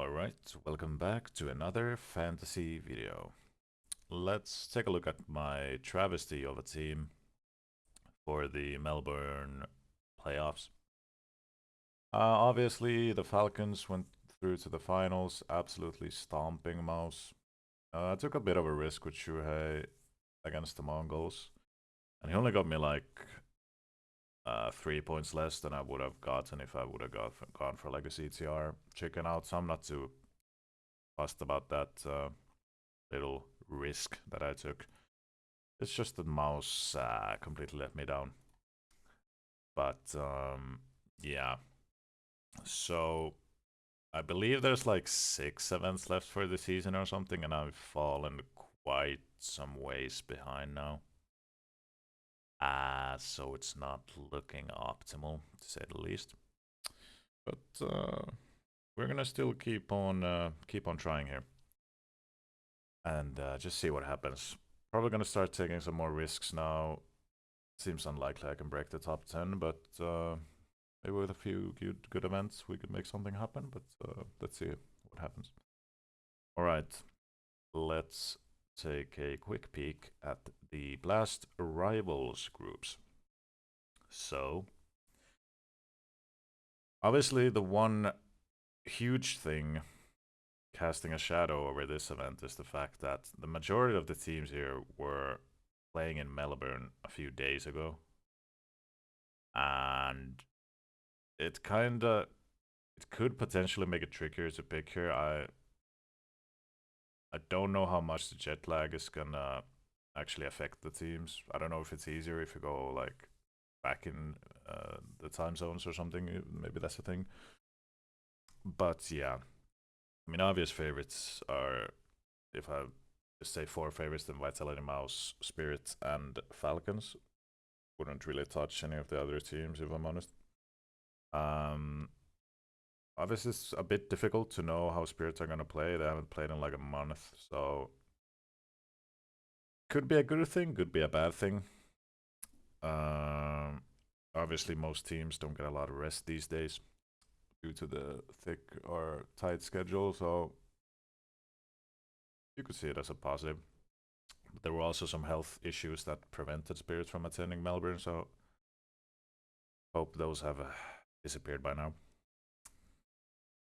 Alright, welcome back to another fantasy video. Let's take a look at my travesty of a team for the Melbourne playoffs. Obviously, the Falcons went through to the finals, absolutely stomping MOUZ. I took a bit of a risk with Shuhei against the Mongols, and he only got me like 3 points less than I would have gotten if I would have gone for like a CTR chicken out, so I'm not too fussed about that little risk that I took. It's just that MOUZ completely let me down. But yeah, so I believe there's like 6 events left for the season or something, and I've fallen quite some ways behind now. So it's not looking optimal, to say the least. But we're gonna still keep on trying here, and just see what happens. Probably gonna start taking some more risks now. Seems unlikely I can break the top 10, but maybe with a few good events we could make something happen. But let's see what happens. All right, let's take a quick peek at the Blast Rivals groups. So, obviously the one huge thing casting a shadow over this event is the fact that the majority of the teams here were playing in Melbourne a few days ago. And it could potentially make it trickier to pick here. I don't know how much the jet lag is gonna actually affect the teams. I don't know if it's easier if you go like back in the time zones or something. Maybe that's the thing. But yeah, I mean, obvious favorites are, if I just say 4 favorites, then Vitality, MOUZ, Spirit, and Falcons. Wouldn't really touch any of the other teams if I'm honest. Obviously, it's a bit difficult to know how Spirits are going to play. They haven't played in like a month, so could be a good thing, could be a bad thing. Obviously, most teams don't get a lot of rest these days due to the thick or tight schedule, so you could see it as a positive. But there were also some health issues that prevented Spirits from attending Melbourne, so hope those have disappeared by now.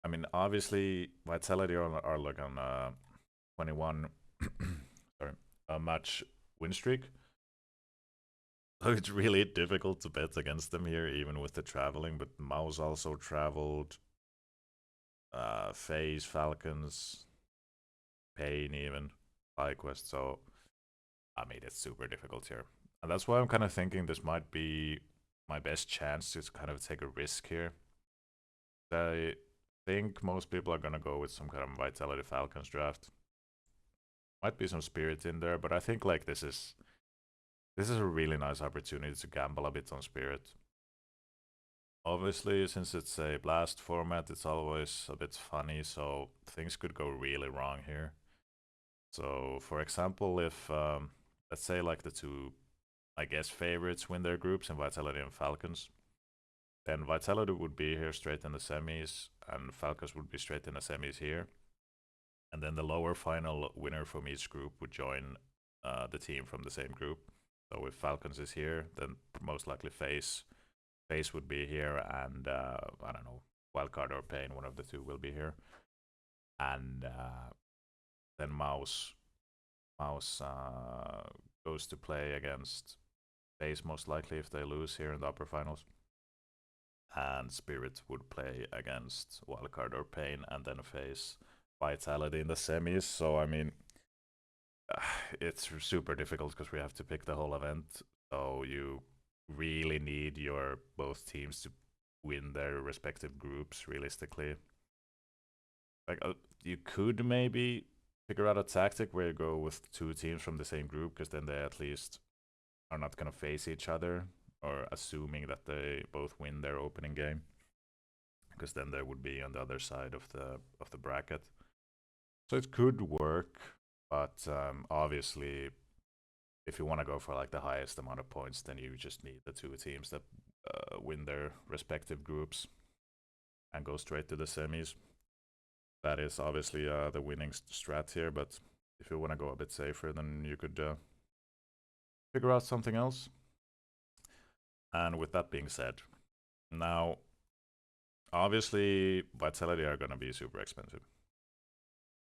I mean, obviously, Vitality are like on 21 sorry, match win streak. So it's really difficult to bet against them here, even with the traveling. But MOUZ also traveled. FaZe, Falcons, Pain, even FlyQuest. So I mean, it's super difficult here, and that's why I'm kind of thinking this might be my best chance to kind of take a risk here. I think most people are gonna go with some kind of Vitality Falcons draft. Might be some Spirit in there, but I think like this is a really nice opportunity to gamble a bit on Spirit. Obviously, since it's a blast format, it's always a bit funny, so things could go really wrong here. So, for example, if let's say like the two, I guess, favorites win their groups in Vitality and Falcons, then Vitality would be here straight in the semis, and Falcons would be straight in the semis here. And then the lower final winner from each group would join the team from the same group. So if Falcons is here, then most likely FaZe would be here, and I don't know, Wildcard or Pain, one of the two will be here. And then MOUZ goes to play against FaZe most likely if they lose here in the upper finals. And Spirit would play against Wildcard or Pain, and then face Vitality in the semis. So I mean, it's super difficult because we have to pick the whole event. So you really need your both teams to win their respective groups realistically. Like you could maybe figure out a tactic where you go with 2 teams from the same group, because then they at least are not going to face each other, or assuming that they both win their opening game, because then they would be on the other side of the bracket. So it could work, but obviously, if you want to go for like the highest amount of points, then you just need the 2 teams that win their respective groups and go straight to the semis. That is obviously the winning strat here, but if you want to go a bit safer, then you could figure out something else. And with that being said, now, obviously, Vitality are going to be super expensive.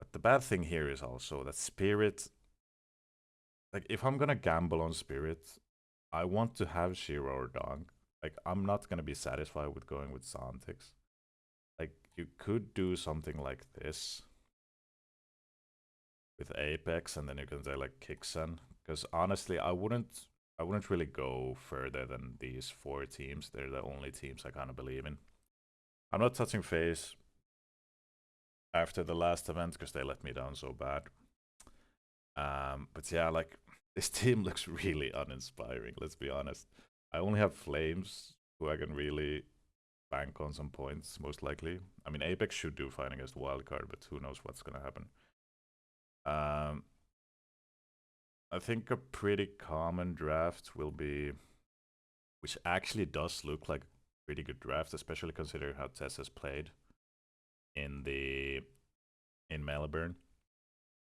But the bad thing here is also that Spirit, like, if I'm going to gamble on Spirit, I want to have Shiro or Dog. Like, I'm not going to be satisfied with going with Santix. Like, you could do something like this with Apex, and then you can say, like, Kixen. Because honestly, I wouldn't really go further than these 4 teams. They're the only teams I kind of believe in. I'm not touching FaZe after the last event because they let me down so bad. But yeah, like, this team looks really uninspiring, let's be honest. I only have Flames, who I can really bank on some points, most likely. I mean, Apex should do fine against Wildcard, but who knows what's gonna happen. I think a pretty common draft will be, which actually does look like a pretty good draft, especially considering how Tess has played in Melbourne.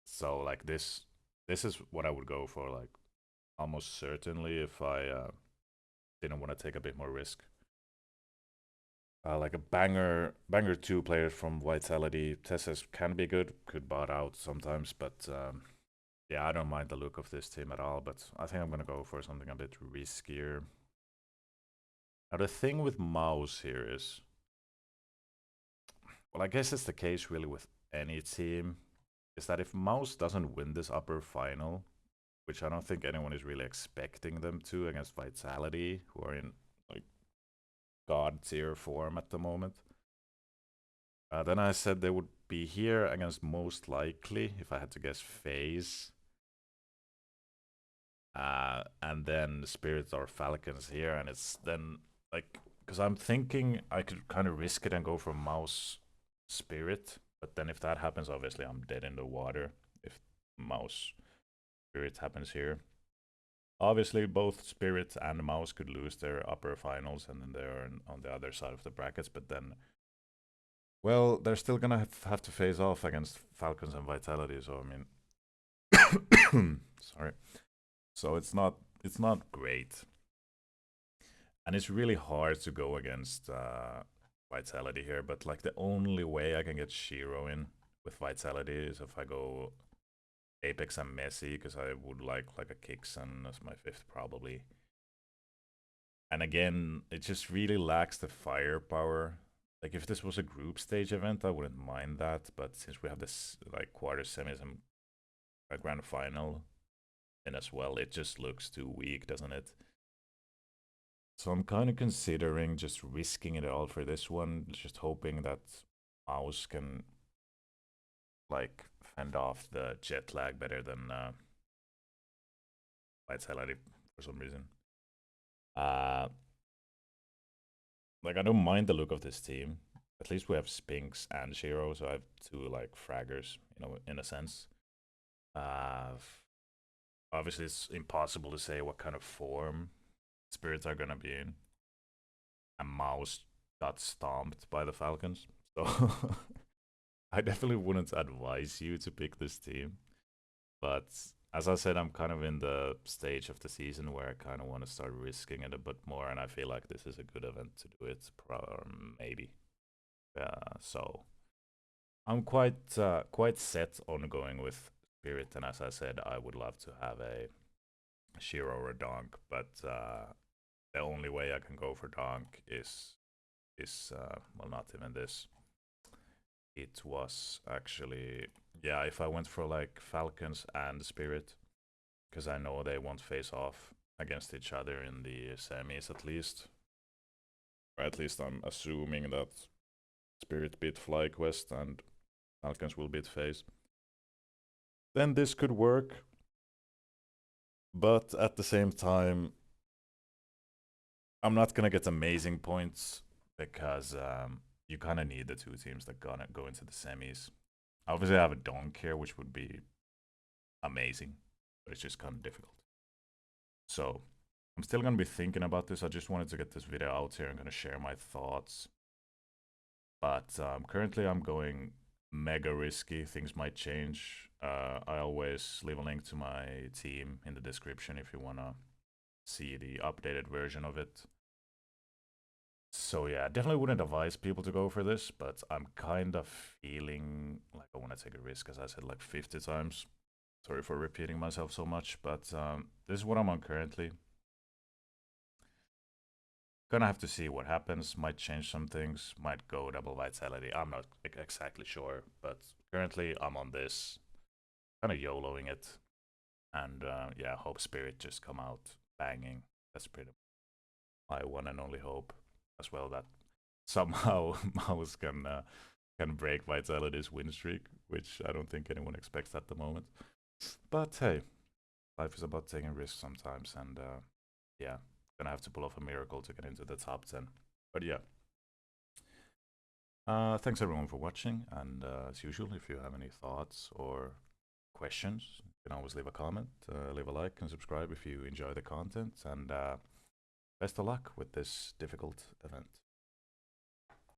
So like this is what I would go for, like, almost certainly, if I didn't want to take a bit more risk. Like a banger 2 player from Vitality. Tessas can be good, could bot out sometimes, but yeah, I don't mind the look of this team at all, but I think I'm going to go for something a bit riskier. Now, the thing with MOUZ here is, well, I guess it's the case really with any team, is that if MOUZ doesn't win this upper final, which I don't think anyone is really expecting them to against Vitality, who are in, like, god tier form at the moment, then I said they would be here against, most likely, if I had to guess, FaZe. And then Spirits or Falcons here, and it's then, like, because I'm thinking I could kind of risk it and go for MOUZ Spirit, but then if that happens, obviously I'm dead in the water if MOUZ Spirit happens here. Obviously, both Spirit and MOUZ could lose their upper finals, and then they're on the other side of the brackets, but then, well, they're still gonna have to face off against Falcons and Vitality, so I mean, sorry. So it's not great, and it's really hard to go against Vitality here. But like, the only way I can get Shiro in with Vitality is if I go Apex and Messi, because I would like a Kixen as my 5th probably. And again, it just really lacks the firepower. Like, if this was a group stage event, I wouldn't mind that. But since we have this, like, quarter semis and a grand final in as well, it just looks too weak, doesn't it? So I'm kind of considering just risking it all for this one, just hoping that MOUZ can, like, fend off the jet lag better than Vitality for some reason. Like, I don't mind the look of this team. At least we have Spinks and Shiro, so I have 2, like, fraggers, you know, in a sense. Obviously, it's impossible to say what kind of form Spirits are gonna be in. And MOUZ got stomped by the Falcons, so I definitely wouldn't advise you to pick this team. But as I said, I'm kind of in the stage of the season where I kind of want to start risking it a bit more, and I feel like this is a good event to do it, maybe. So I'm quite set on going with Spirit, and as I said, I would love to have a Shiro or a Donk, but the only way I can go for Donk is well, not even this. It was actually, yeah, if I went for like Falcons and Spirit, because I know they won't face off against each other in the semis at least. Or at least I'm assuming that Spirit beat FlyQuest and Falcons will beat FaZe. Then this could work. But at the same time, I'm not gonna get amazing points because you kind of need the 2 teams that gonna go into the semis. Obviously, I have a Donk here, which would be amazing, but it's just kind of difficult. So I'm still gonna be thinking about this. I just wanted to get this video out here and gonna share my thoughts. But currently, I'm going mega risky. Things might change. I always leave a link to my team in the description if you wanna see the updated version of it. So yeah, definitely wouldn't advise people to go for this, but I'm kind of feeling like I want to take a risk, as I said like 50 times. Sorry for repeating myself so much, but this is what I'm on currently. Gonna have to see what happens. Might change some things. Might go double vitality. I'm not exactly sure, but currently I'm on this. Kind of YOLOing it, and yeah, hope Spirit just come out banging. That's pretty my one and only hope, as well, that somehow MOUZ can break Vitality's win streak, which I don't think anyone expects at the moment. But hey, life is about taking risks sometimes, and yeah, gonna have to pull off a miracle to get into the top 10. But yeah, thanks everyone for watching, and as usual, if you have any thoughts or questions, you can always leave a comment, leave a like, and subscribe if you enjoy the content, and best of luck with this difficult event.